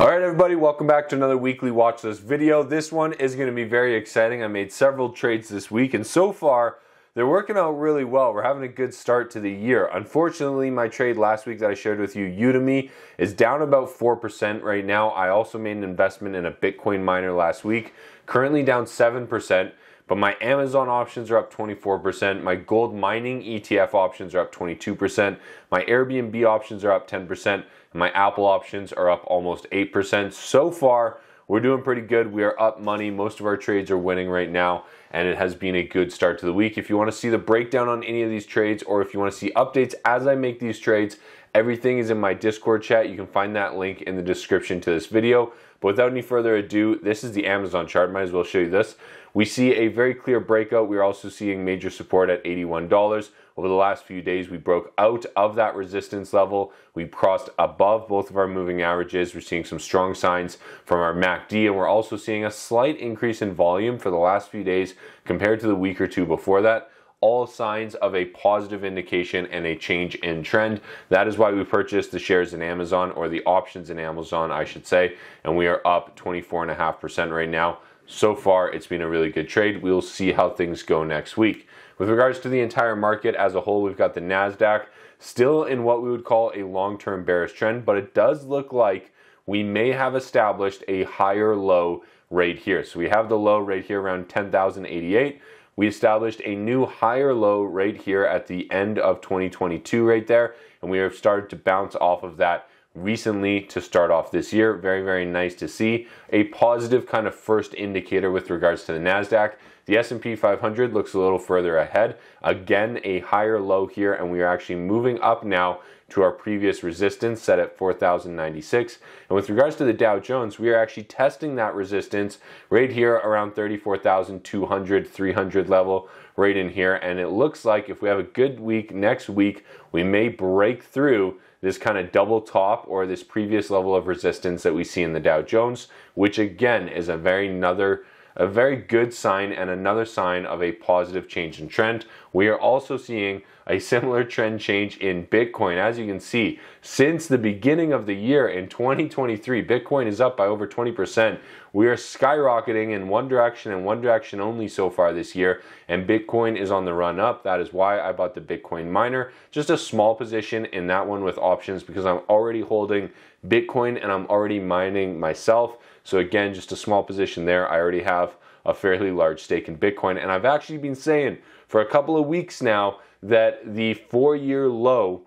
Alright everybody, welcome back to another weekly watch list video. This one is going to be very exciting. I made several trades this week and so far they're working out really well. We're having a good start to the year. Unfortunately, my trade last week that I shared with you, Udemy, is down about 4% right now. I also made an investment in a Bitcoin miner last week, currently down 7%. But my Amazon options are up 24%, my gold mining ETF options are up 22%, my Airbnb options are up 10%, and my Apple options are up almost 8%. So far, we're doing pretty good. We are up money. Most of our trades are winning right now, and it has been a good start to the week. If you want to see the breakdown on any of these trades, or if you want to see updates as I make these trades, everything is in my Discord chat. You can find that link in the description to this video. But without any further ado, this is the Amazon chart. Might as well show you this. We see a very clear breakout. We're also seeing major support at $81. Over the last few days, we broke out of that resistance level. We crossed above both of our moving averages. We're seeing some strong signs from our MACD, and we're also seeing a slight increase in volume for the last few days compared to the week or two before that. All signs of a positive indication and a change in trend. That is why we purchased the shares in Amazon, or the options in Amazon, I should say, and we are up 24.5% right now. So far, it's been a really good trade. We'll see how things go next week. With regards to the entire market as a whole, we've got the NASDAQ still in what we would call a long-term bearish trend, but it does look like we may have established a higher low right here. So we have the low right here around 10,088. We established a new higher low right here at the end of 2022 right there, and we have started to bounce off of that recently to start off this year. Very, very nice to see. A positive kind of first indicator with regards to the NASDAQ. The S&P 500 looks a little further ahead. Again, a higher low here, and we are actually moving up now to our previous resistance set at 4,096. And with regards to the Dow Jones, we are actually testing that resistance right here around 34,200, 300 level right in here. And it looks like if we have a good week next week, we may break through this kind of double top or this previous level of resistance that we see in the Dow Jones, which again is a very good sign and another sign of a positive change in trend. We are also seeing a similar trend change in Bitcoin. As you can see, since the beginning of the year in 2023, Bitcoin is up by over 20%. We are skyrocketing in one direction and one direction only so far this year, and Bitcoin is on the run up. That is why I bought the Bitcoin miner. Just a small position in that one with options because I'm already holding Bitcoin and I'm already mining myself. So again, just a small position there. I already have a fairly large stake in Bitcoin, and I've actually been saying for a couple of weeks now that the 4-year low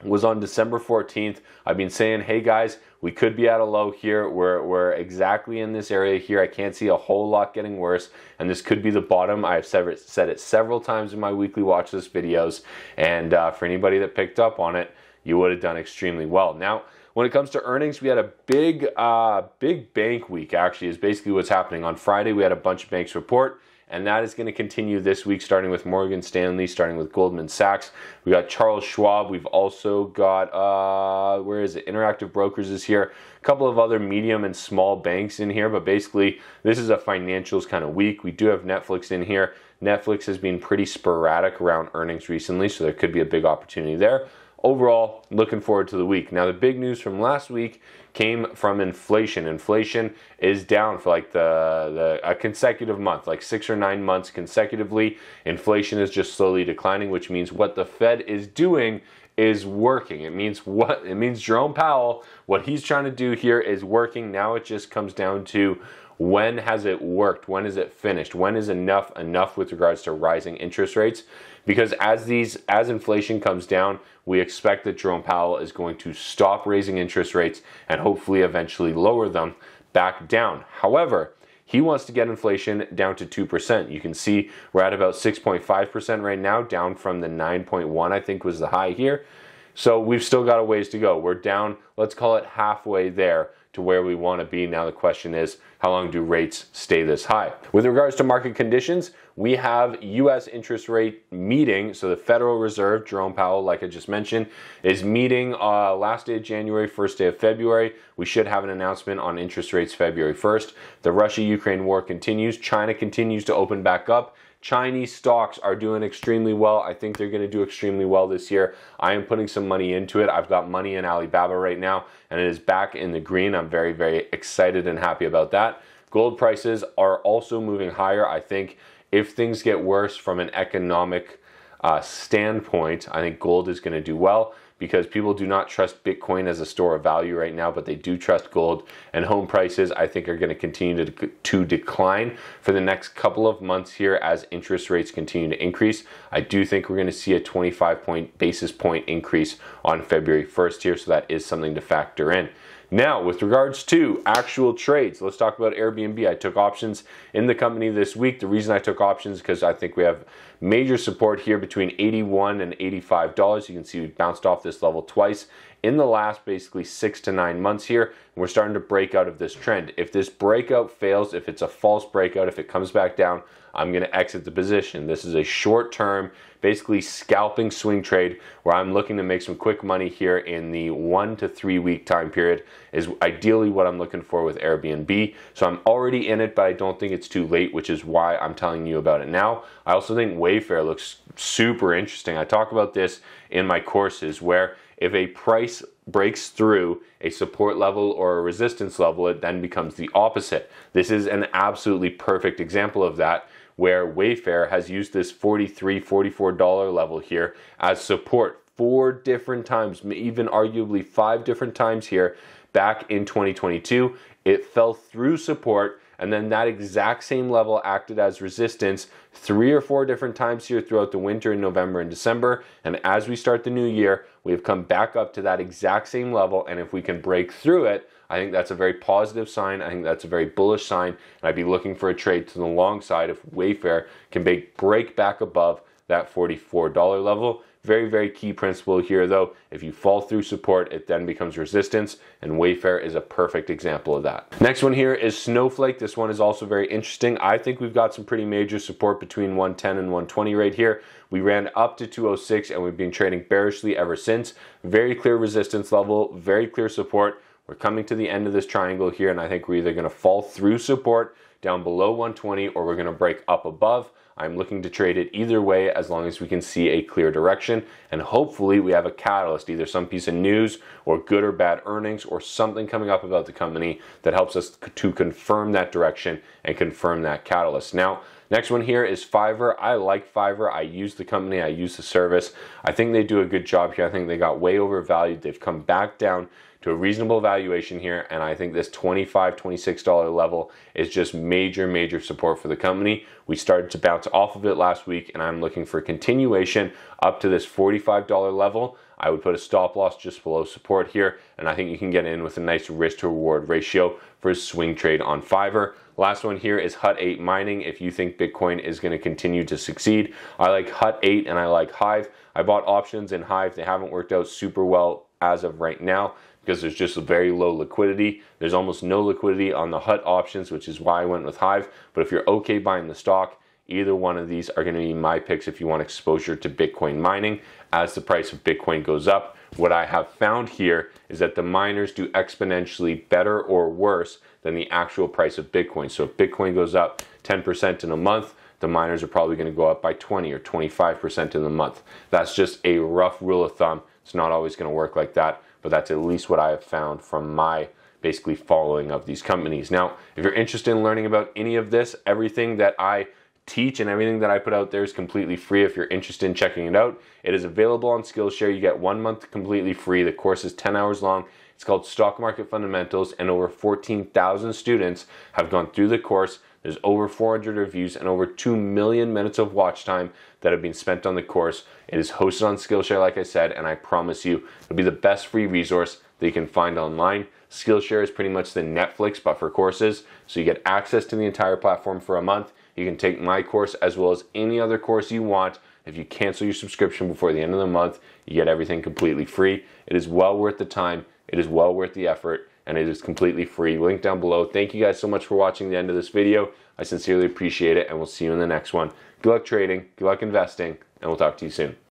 was on December 14th. I've been saying, hey guys, we could be at a low here. We're exactly in this area here. I can't see a whole lot getting worse, and this could be the bottom. I've said it several times in my weekly watch list videos, and for anybody that picked up on it, you would have done extremely well. Now, when it comes to earnings, we had a big bank week, actually, is basically what's happening. On Friday, we had a bunch of banks report, and that is going to continue this week, starting with Morgan Stanley, starting with Goldman Sachs. We got Charles Schwab. We've also got, where is it? Interactive Brokers is here. A couple of other medium and small banks in here, but basically, this is a financials kind of week. We do have Netflix in here. Netflix has been pretty sporadic around earnings recently, so there could be a big opportunity there. Overall, looking forward to the week. Now, the big news from last week came from inflation. Inflation is down for like a consecutive month, like 6 or 9 months consecutively. Inflation is just slowly declining, which means what the Fed is doing is working. It means Jerome Powell, what he's trying to do here is working. Now it just comes down to when has it worked? When is it finished? When is enough with regards to rising interest rates? Because as inflation comes down, we expect that Jerome Powell is going to stop raising interest rates and hopefully eventually lower them back down. However, he wants to get inflation down to 2%. You can see we're at about 6.5% right now, down from the 9.1 I think was the high here. So we've still got a ways to go. We're down, let's call it halfway there to where we want to be. Now the question is, how long do rates stay this high? With regards to market conditions, we have U.S. interest rate meeting. So the Federal Reserve, Jerome Powell, like I just mentioned, is meeting last day of January, first day of February. We should have an announcement on interest rates February 1st. The Russia-Ukraine war continues. China continues to open back up. Chinese stocks are doing extremely well. I think they're going to do extremely well this year. I am putting some money into it. I've got money in Alibaba right now, and it is back in the green. I'm very, very excited and happy about that. Gold prices are also moving higher. I think if things get worse from an economic standpoint, I think gold is going to do well, because people do not trust Bitcoin as a store of value right now, but they do trust gold. And home prices, I think, are going to continue to decline for the next couple of months here as interest rates continue to increase. I do think we're going to see a 25 basis point increase on February 1st here, so that is something to factor in. Now, with regards to actual trades, let's talk about Airbnb. I took options in the company this week. The reason I took options is because I think we have major support here between $81 and $85. You can see we bounced off this level twice in the last basically 6 to 9 months here, and we're starting to break out of this trend. If this breakout fails, if it's a false breakout, if it comes back down, I'm going to exit the position. This is a short-term, basically scalping swing trade where I'm looking to make some quick money here in the 1 to 3 week time period is ideally what I'm looking for with Airbnb. So I'm already in it, but I don't think it's too late, which is why I'm telling you about it now. I also think WayFair looks super interesting. I talk about this in my courses, where if a price breaks through a support level or a resistance level, it then becomes the opposite. This is an absolutely perfect example of that, where WayFair has used this $43, $44 level here as support 4 different times, even arguably 5 different times here back in 2022. It fell through support, and then that exact same level acted as resistance 3 or 4 different times here throughout the winter in November and December. And as we start the new year, we've come back up to that exact same level, and if we can break through it, I think that's a very positive sign. I think that's a very bullish sign, and I'd be looking for a trade to the long side if WayFair can break back above that $44 level. Very, very key principle here, though. If you fall through support, it then becomes resistance, and WayFair is a perfect example of that. Next one here is Snowflake. This one is also very interesting. I think we've got some pretty major support between 110 and 120 right here. We ran up to 206, and we've been trading bearishly ever since. Very clear resistance level, very clear support. We're coming to the end of this triangle here, and I think we're either going to fall through support down below 120, or we're going to break up above. I'm looking to trade it either way, as long as we can see a clear direction, and hopefully we have a catalyst, either some piece of news or good or bad earnings or something coming up about the company that helps us to confirm that direction and confirm that catalyst. Now, next one here is Fiverr. I like Fiverr. I use the company. I use the service. I think they do a good job here. I think they got way overvalued. They've come back down to a reasonable valuation here, and I think this $25, $26 level is just major, major support for the company. We started to bounce off of it last week, and I'm looking for continuation up to this $45 level. I would put a stop loss just below support here, and I think you can get in with a nice risk to reward ratio for a swing trade on Fiverr. Last one here is Hut 8 mining. If you think Bitcoin is going to continue to succeed, I like Hut 8 and I like Hive. I bought options in Hive. They haven't worked out super well as of right now, because there's just a very low liquidity. There's almost no liquidity on the Hut options, which is why I went with Hive. But if you're okay buying the stock, either one of these are going to be my picks if you want exposure to Bitcoin mining as the price of Bitcoin goes up. What I have found here is that the miners do exponentially better or worse than the actual price of Bitcoin. So if Bitcoin goes up 10% in a month, the miners are probably going to go up by 20 or 25% in the month. That's just a rough rule of thumb. It's not always going to work like that, but that's at least what I have found from my basically following of these companies. Now, if you're interested in learning about any of this, everything that I teach and everything that I put out there is completely free. If you're interested in checking it out, it is available on Skillshare. You get 1 month completely free. The course is 10 hours long. It's called Stock Market Fundamentals, and over 14,000 students have gone through the course. There's over 400 reviews and over 2 million minutes of watch time that have been spent on the course. It is hosted on Skillshare, like I said, and I promise you it'll be the best free resource that you can find online. Skillshare is pretty much the Netflix, but for courses. So you get access to the entire platform for a month. You can take my course as well as any other course you want. If you cancel your subscription before the end of the month, you get everything completely free. It is well worth the time. It is well worth the effort, and it is completely free. Link down below. Thank you guys so much for watching the end of this video. I sincerely appreciate it, and we'll see you in the next one. Good luck trading, good luck investing, and we'll talk to you soon.